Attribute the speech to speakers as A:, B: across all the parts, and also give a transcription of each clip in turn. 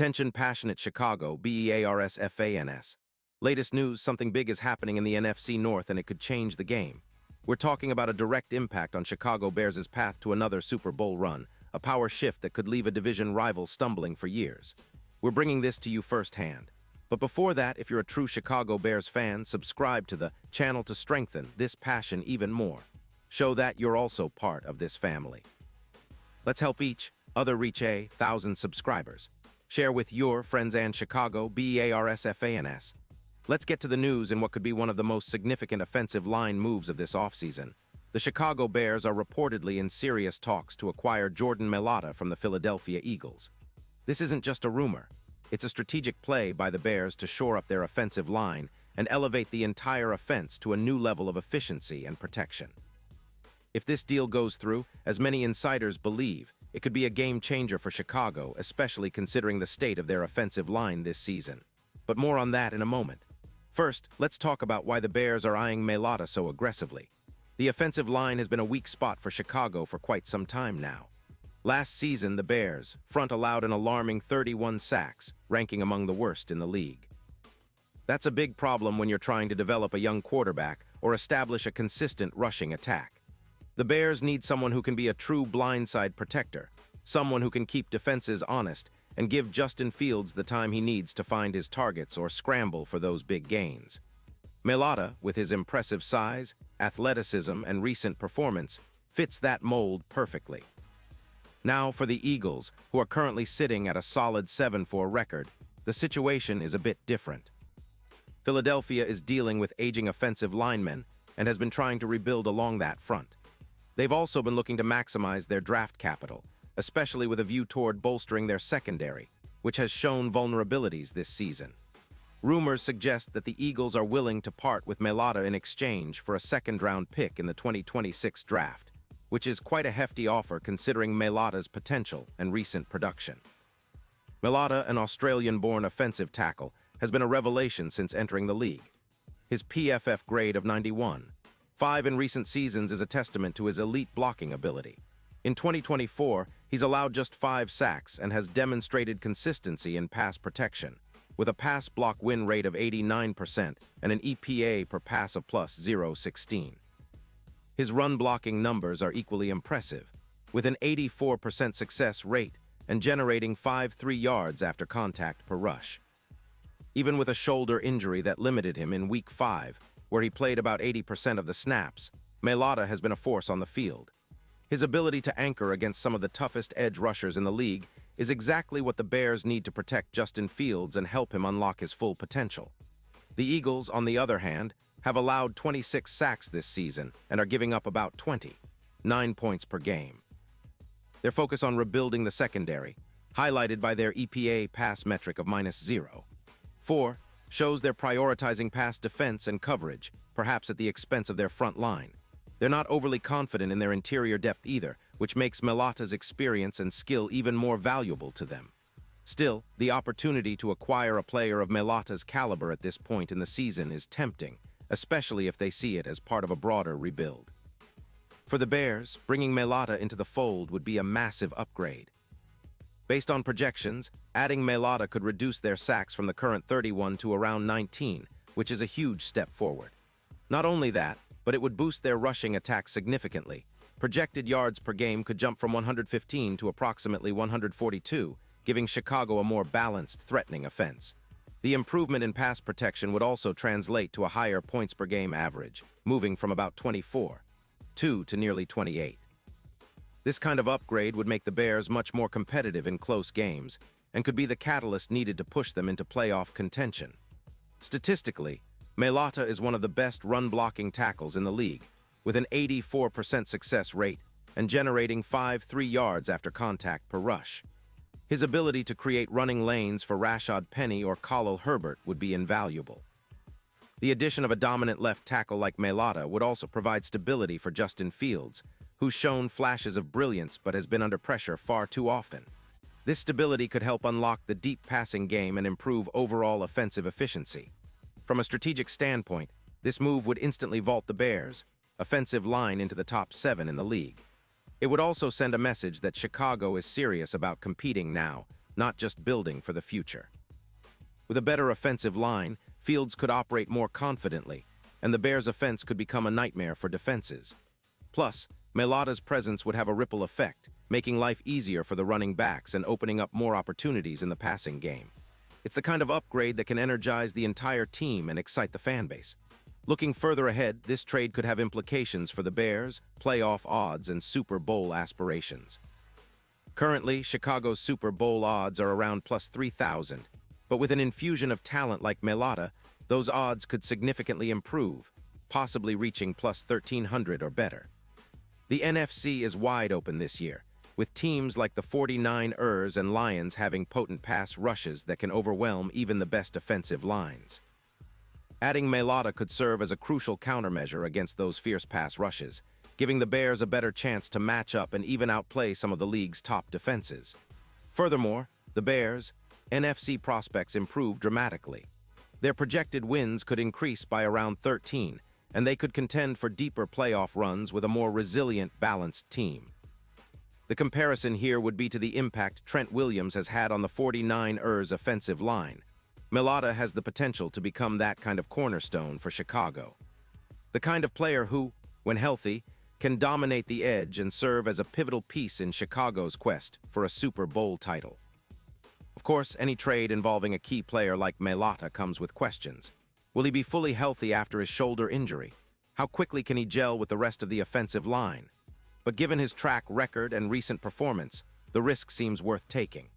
A: Attention passionate Chicago, Bears fans. Latest news, something big is happening in the NFC North and it could change the game. We're talking about a direct impact on Chicago Bears' path to another Super Bowl run, a power shift that could leave a division rival stumbling for years. We're bringing this to you firsthand. But before that, if you're a true Chicago Bears fan, subscribe to the channel to strengthen this passion even more. Show that you're also part of this family. Let's help each other reach 1,000 subscribers. Share with your friends and Chicago Bears fans. Let's get to the news in what could be one of the most significant offensive line moves of this offseason. The Chicago Bears are reportedly in serious talks to acquire Jordan Mailata from the Philadelphia Eagles. This isn't just a rumor. It's a strategic play by the Bears to shore up their offensive line and elevate the entire offense to a new level of efficiency and protection. If this deal goes through, as many insiders believe, it could be a game-changer for Chicago, especially considering the state of their offensive line this season. But more on that in a moment. First, let's talk about why the Bears are eyeing Mailata so aggressively. The offensive line has been a weak spot for Chicago for quite some time now. Last season, the Bears front allowed an alarming 31 sacks, ranking among the worst in the league. That's a big problem when you're trying to develop a young quarterback or establish a consistent rushing attack. The Bears need someone who can be a true blindside protector, someone who can keep defenses honest and give Justin Fields the time he needs to find his targets or scramble for those big gains. Mailata, with his impressive size, athleticism, and recent performance, fits that mold perfectly. Now for the Eagles, who are currently sitting at a solid 7-4 record, the situation is a bit different. Philadelphia is dealing with aging offensive linemen and has been trying to rebuild along that front. They've also been looking to maximize their draft capital, especially with a view toward bolstering their secondary, which has shown vulnerabilities this season. Rumors suggest that the Eagles are willing to part with Mailata in exchange for a second-round pick in the 2026 draft, which is quite a hefty offer considering Mailata's potential and recent production. Mailata, an Australian-born offensive tackle, has been a revelation since entering the league. His PFF grade of 91.5 in recent seasons is a testament to his elite blocking ability. In 2024, he's allowed just 5 sacks and has demonstrated consistency in pass protection, with a pass block win rate of 89% and an EPA per pass of plus 0.16. His run blocking numbers are equally impressive, with an 84% success rate and generating 5.3 yards after contact per rush. Even with a shoulder injury that limited him in Week 5, where he played about 80% of the snaps, Mailata has been a force on the field. His ability to anchor against some of the toughest edge rushers in the league is exactly what the Bears need to protect Justin Fields and help him unlock his full potential. The Eagles, on the other hand, have allowed 26 sacks this season and are giving up about 9 points per game. Their focus on rebuilding the secondary, highlighted by their EPA pass metric of -0.4, shows they're prioritizing pass defense and coverage, perhaps at the expense of their front line. They're not overly confident in their interior depth either, which makes Mailata's experience and skill even more valuable to them. Still, the opportunity to acquire a player of Mailata's caliber at this point in the season is tempting, especially if they see it as part of a broader rebuild. For the Bears, bringing Mailata into the fold would be a massive upgrade. Based on projections, adding Mailata could reduce their sacks from the current 31 to around 19, which is a huge step forward. Not only that, but it would boost their rushing attack significantly. Projected yards per game could jump from 115 to approximately 142, giving Chicago a more balanced, threatening offense. The improvement in pass protection would also translate to a higher points per game average, moving from about 24.2 to nearly 28. This kind of upgrade would make the Bears much more competitive in close games and could be the catalyst needed to push them into playoff contention. Statistically, Mailata is one of the best run-blocking tackles in the league, with an 84% success rate and generating 5.3 yards after contact per rush. His ability to create running lanes for Rashad Penny or Khalil Herbert would be invaluable. The addition of a dominant left tackle like Mailata would also provide stability for Justin Fields, who's shown flashes of brilliance but has been under pressure far too often. This stability could help unlock the deep passing game and improve overall offensive efficiency. From a strategic standpoint, this move would instantly vault the Bears' offensive line into the top 7 in the league. It would also send a message that Chicago is serious about competing now, not just building for the future. With a better offensive line, Fields could operate more confidently, and the Bears' offense could become a nightmare for defenses. Plus, Mailata's presence would have a ripple effect, making life easier for the running backs and opening up more opportunities in the passing game. It's the kind of upgrade that can energize the entire team and excite the fan base. Looking further ahead, this trade could have implications for the Bears, playoff odds, and Super Bowl aspirations. Currently, Chicago's Super Bowl odds are around plus 3,000, but with an infusion of talent like Mailata, those odds could significantly improve, possibly reaching plus 1,300 or better. The NFC is wide open this year, with teams like the 49ers and Lions having potent pass rushes that can overwhelm even the best defensive lines. Adding Mailata could serve as a crucial countermeasure against those fierce pass rushes, giving the Bears a better chance to match up and even outplay some of the league's top defenses. Furthermore, the Bears' NFC prospects improve dramatically. Their projected wins could increase by around 13, and they could contend for deeper playoff runs with a more resilient, balanced team. The comparison here would be to the impact Trent Williams has had on the 49ers' offensive line. Mailata has the potential to become that kind of cornerstone for Chicago. The kind of player who, when healthy, can dominate the edge and serve as a pivotal piece in Chicago's quest for a Super Bowl title. Of course, any trade involving a key player like Mailata comes with questions. Will he be fully healthy after his shoulder injury? How quickly can he gel with the rest of the offensive line? But given his track record and recent performance, the risk seems worth taking.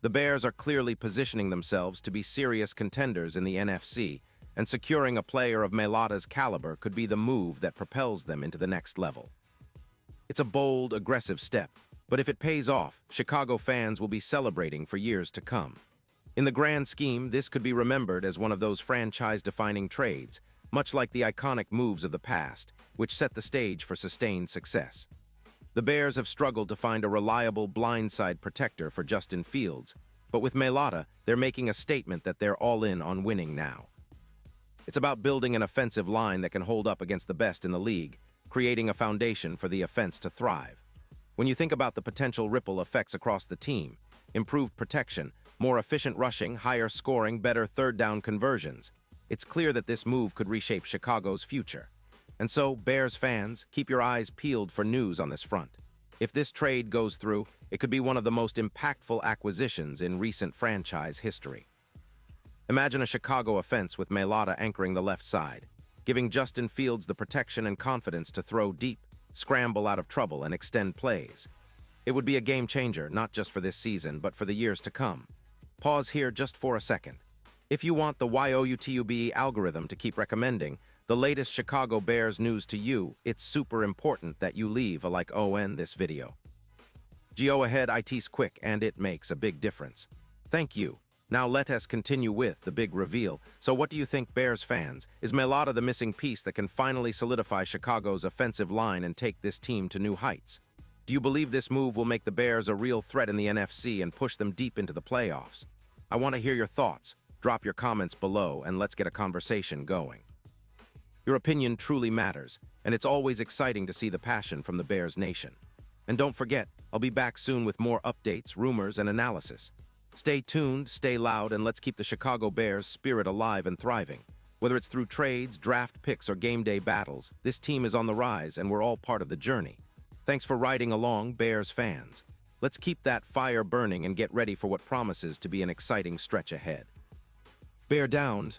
A: The Bears are clearly positioning themselves to be serious contenders in the NFC, and securing a player of Mailata's caliber could be the move that propels them into the next level. It's a bold, aggressive step, but if it pays off, Chicago fans will be celebrating for years to come. In the grand scheme, this could be remembered as one of those franchise-defining trades, much like the iconic moves of the past, which set the stage for sustained success. The Bears have struggled to find a reliable blindside protector for Justin Fields, but with Mailata, they're making a statement that they're all in on winning now. It's about building an offensive line that can hold up against the best in the league, creating a foundation for the offense to thrive. When you think about the potential ripple effects across the team, improved protection, more efficient rushing, higher scoring, better third-down conversions, it's clear that this move could reshape Chicago's future. And so, Bears fans, keep your eyes peeled for news on this front. If this trade goes through, it could be one of the most impactful acquisitions in recent franchise history. Imagine a Chicago offense with Mailata anchoring the left side, giving Justin Fields the protection and confidence to throw deep, scramble out of trouble, and extend plays. It would be a game changer, not just for this season, but for the years to come. Pause here just for a second. If you want the YouTube algorithm to keep recommending the latest Chicago Bears news to you, it's super important that you leave a like on this video. Go ahead, it's quick and it makes a big difference. Thank you. Now let us continue with the big reveal. So what do you think, Bears fans? Is Mailata the missing piece that can finally solidify Chicago's offensive line and take this team to new heights? Do you believe this move will make the Bears a real threat in the NFC and push them deep into the playoffs? I want to hear your thoughts. Drop your comments below and let's get a conversation going. Your opinion truly matters, and it's always exciting to see the passion from the Bears Nation. And don't forget, I'll be back soon with more updates, rumors, and analysis. Stay tuned, stay loud, and let's keep the Chicago Bears spirit alive and thriving. Whether it's through trades, draft picks, or game day battles, this team is on the rise and we're all part of the journey. Thanks for riding along, Bears fans. Let's keep that fire burning and get ready for what promises to be an exciting stretch ahead. Bear down.